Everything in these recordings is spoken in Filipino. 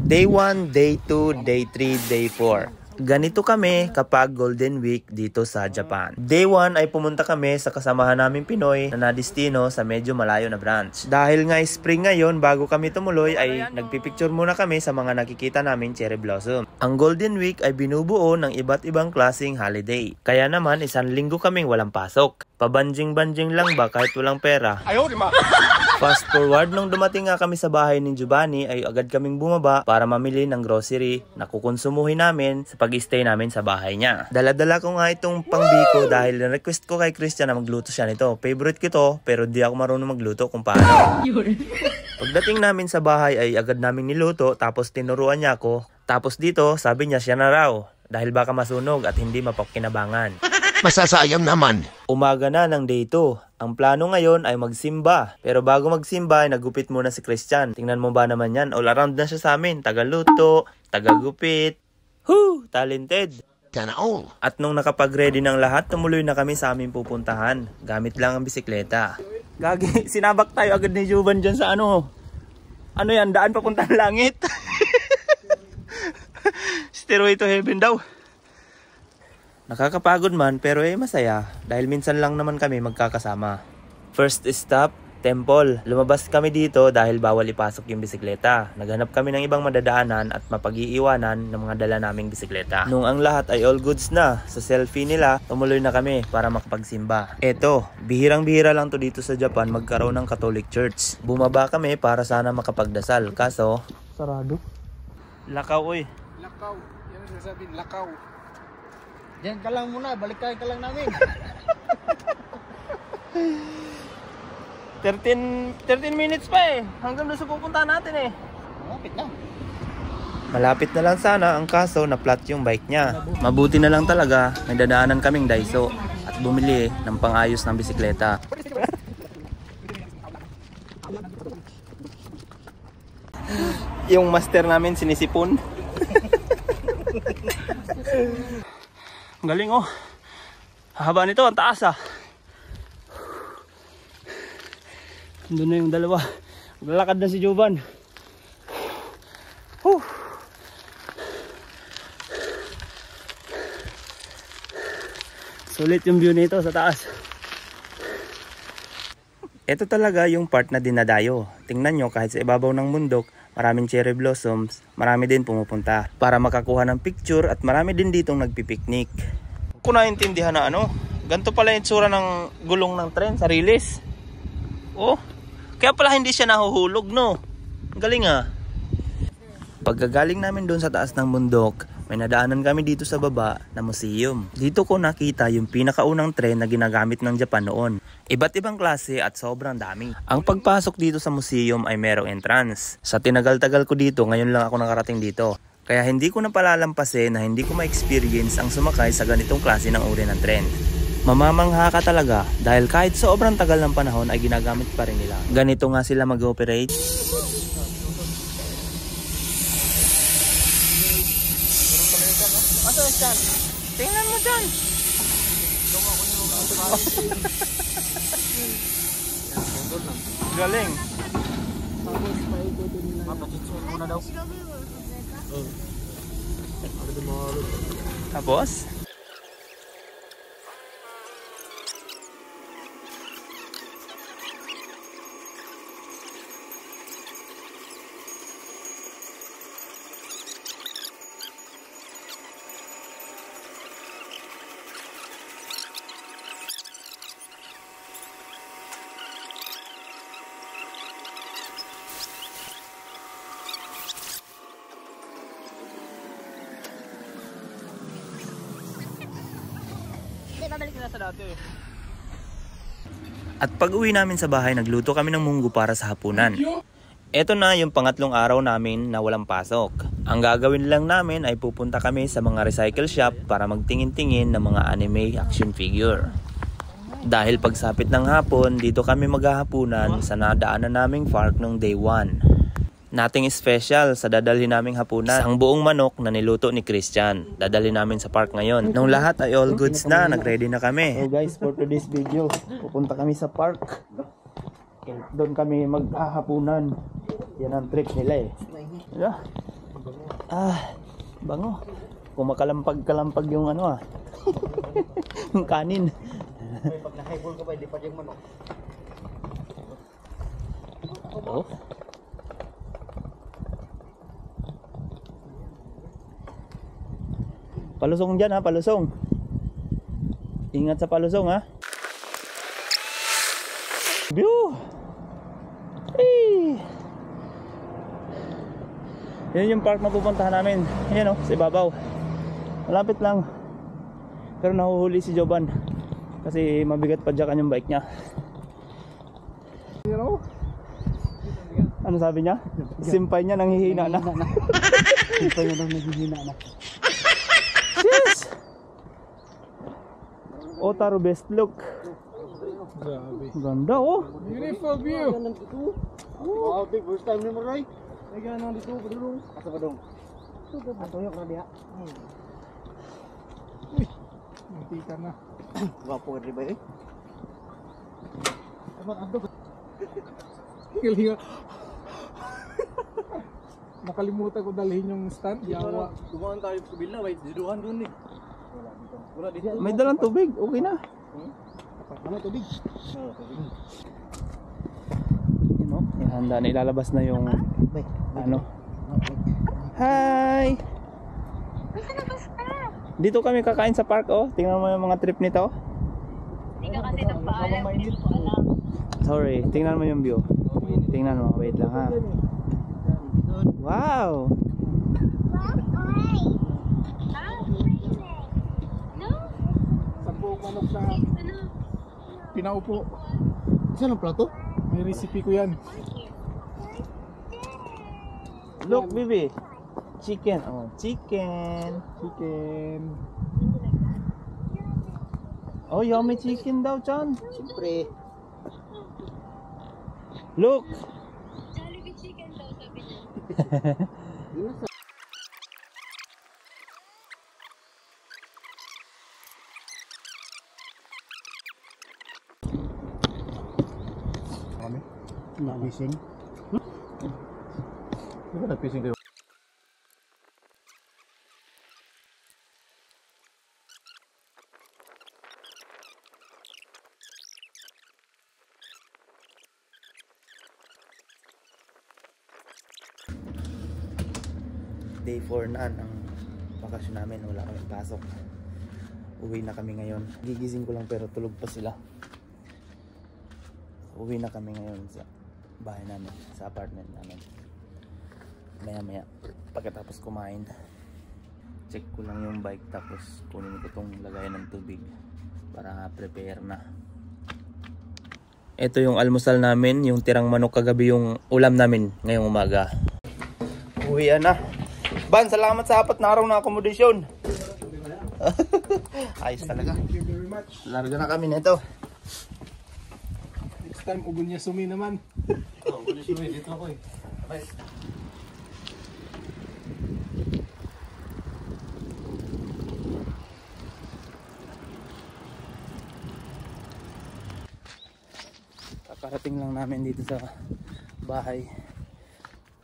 Day 1, Day 2, Day 3, Day 4. Ganito kami kapag Golden Week dito sa Japan. Day 1 ay pumunta kami sa kasamahan naming Pinoy na nadistino sa medyo malayo na branch. Dahil nga spring ngayon, bago kami tumuloy ay nagpipicture muna kami sa mga nakikita namin cherry blossom. Ang Golden Week ay binubuo ng iba't ibang klaseng holiday. Kaya naman isang linggo kaming walang pasok. Pabanjing-banjing lang ba kahit walang pera? Fast forward, nung dumating nga kami sa bahay ni Giovanni ay agad kaming bumaba para mamili ng grocery na kukonsumuhin namin sa pag-stay namin sa bahay niya. Dala-dala ko nga itong pangbiko dahil request ko kay Christian na magluto siya nito. Favorite ko to pero di ako marunong magluto kung paano. Pagdating namin sa bahay ay agad namin niluto tapos tinuruan niya ako. Tapos dito sabi niya siya na raw dahil baka masunog at hindi mapakinabangan. Masasayang naman. Umaga na ng day 2. Ang plano ngayon ay magsimba. Pero bago magsimba ay nagupit muna si Christian. Tingnan mo ba naman yan? All around na siya sa amin. Tagaluto, tagagupit. Talented. Sana all. At nung nakapag-ready ng lahat, tumuloy na kami sa aming pupuntahan. Gamit lang ang bisikleta. Gagi, sinabak tayo agad ni Juban dyan sa ano. Ano yan? Daan papuntang langit. Stairway to heaven daw. Nakakapagod man pero masaya dahil minsan lang naman kami magkakasama. First stop, temple. Lumabas kami dito dahil bawal ipasok yung bisikleta. Naghanap kami ng ibang madadaanan at mapag-iiwanan ng mga dala naming bisikleta. Nung ang lahat ay all goods na, sa selfie nila, tumuloy na kami para makapagsimba. Eto, bihirang-bihira lang to dito sa Japan magkaroon ng Catholic Church. Bumaba kami para sana makapagdasal, kaso sarado. Lakaw oy. Lakaw. Yan ang sasabihin, lakaw. Diyan ka lang muna, balikan ka lang namin. 13 minutes pa hanggang doon sa pupuntahan natin Malapit na. Malapit na lang sana, ang kaso na flat yung bike niya. Mabuti na lang talaga, may dadaanan kaming Daiso at bumili ng pang-ayos ng bisikleta. Yung master namin sinisipon. Galing haba nito, ang taas Doon na yung dalawa. Maglalakad na si Jovan. Sulit yung view nito sa taas. Ito talaga yung part na dinadayo. Tingnan nyo, kahit sa ibabaw ng bundok, maraming cherry blossoms, marami din pumupunta para makakuha ng picture at marami din ditong nagpipiknik. Kung naintindihan na ganito pala yung tsura ng gulong ng tren sa release. Kaya pala hindi siya nahuhulog, no? Galing Pagkagaling namin doon sa taas ng bundok, may nadaanan kami dito sa baba na museum. Dito ko nakita yung pinakaunang tren na ginagamit ng Japan noon. Iba't ibang klase at sobrang dami. Ang pagpasok dito sa museum ay merong entrance. Sa tinagal-tagal ko dito, ngayon lang ako nakarating dito. Kaya hindi ko na palalampasin na hindi ko ma-experience ang sumakay sa ganitong klase ng uri ng tren. Mamamangha ka talaga dahil kahit sobrang tagal ng panahon ay ginagamit pa rin nila. Ganito nga sila mag-operate. Tingnan mo dyan. Galing. Tapos? Babalik na sa dati. At pag uwi namin sa bahay, nagluto kami ng munggo para sa hapunan. Ito na yung pangatlong araw namin na walang pasok. Ang gagawin lang namin ay pupunta kami sa mga recycle shop para magtingin-tingin ng mga anime action figure. Dahil pagsapit ng hapon, dito kami maghahapunan sa nadaanan naming park ng day 1. Nothing special sa dadalhin naming hapunan. Ang buong manok na niluto ni Christian. Dadalhin namin sa park ngayon. Nung lahat ay all goods na, nag-ready na kami. So guys, for today's video, pupunta kami sa park. Doon kami maghahapunan. Yan ang trip nila Bango. Kumakalampag-kalampag yung ano yung kanin. Pag na-highball ka ba, hindi pa yung manok. Oh. Palusong dyan ha, palusong. Ingat sa palusong ha. View! Hey! Yan yung park na pupuntahan namin. Yan o, sa ibabaw. Malapit lang. Pero nahuhuli si Joban. Kasi mabigat pa dyan yung bike niya. You know? Ano sabi niya? Simpay niya nanghihina na. Simpay niya daw naghihina na. Yes! Otaro best look. Grabe. Ganda oh. Beautiful view. Wow, big first time ni mo, Roy. Ay, gano'n dito, padulong. Asa ba dong? Ato yung na diha. Mantika na. Gwapo ka, ba eh? Galinga. Nakalimutan ko dalhin yung stand. Yawa. Dumaan tayo sa kabila, may diduhan doon eh. Wala dito. May dalang tubig. Okay na. Ano tubig? You know, handa na ilalabas na yung ano. Hi! Dito kami kakain sa park oh. Tingnan mo yung mga trip nito. Hindi ka kasi nagpaalam, hindi ko alam. Sorry, tingnan mo yung view. Tingnan mo, wait lang ha. Wow! Sampo manok sa pinaupo. Isa ng plato? May recipe ko yan. Look, baby. Chicken. Oh, chicken. Chicken. Oh, yummy chicken daw, Chan. Siyempre. Look. Jollibee chicken daw, sabi niya. Kami? Fishing? Di ba nag-fishing kayo? Day 4 na ng bakasyon namin, wala kami pasok. Uwi na kami ngayon. Gigising ko lang pero tulog pa sila. Uwi na kami ngayon sa bahay namin, sa apartment namin. Maya maya pagkatapos kumain, check ko lang yung bike tapos kunin ko tong lagayan ng tubig para prepare na. Ito yung almusal namin, yung tirang manok kagabi yung ulam namin ngayong umaga. Uwian na. Ban, salamat sa 4 na araw na akomodasyon. Ayos talaga. Thank you very much. Larga na kami nito. Next time, ugon niya sumi naman. Oo, wala siya dito ako eh. Kakarating lang namin dito sa bahay.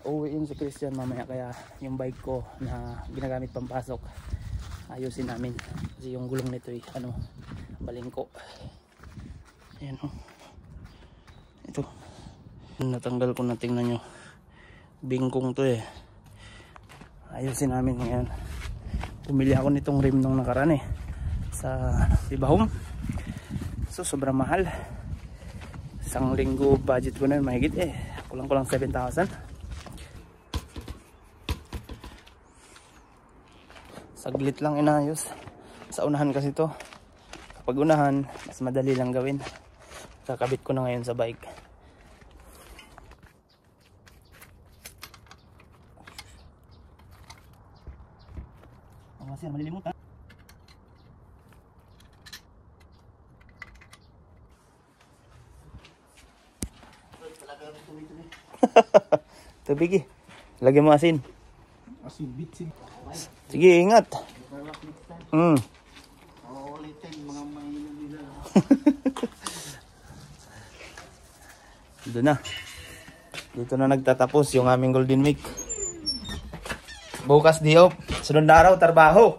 Uuwiin si Christian mamaya kaya yung bike ko na ginagamit pampasok ayusin namin kasi yung gulong nito ay ano, balingko. Ayan o. Ito. Natanggal ko na, tingnan nyo. Bingkong to eh. Ayusin namin ngayon. Pumili ako nitong rim nung nakaraan eh. Sa Ibahom. So sobrang mahal. Isang linggo budget ko na yun mahigit eh. Kulang-kulang 7,000. Saglit lang inayos. Sa unahan kasi to. Kapag unahan, mas madali lang gawin. Kakabit ko na ngayon sa bike. Oh, sir, malilimutan. Tubig eh. Lagyan mo asin. Asin bitsin. Sige, ingat. Ulitin mga mainom nila. Doon na. Dito na nagtatapos yung aming Golden Week. Bukas di off. Sunod na araw, trabaho.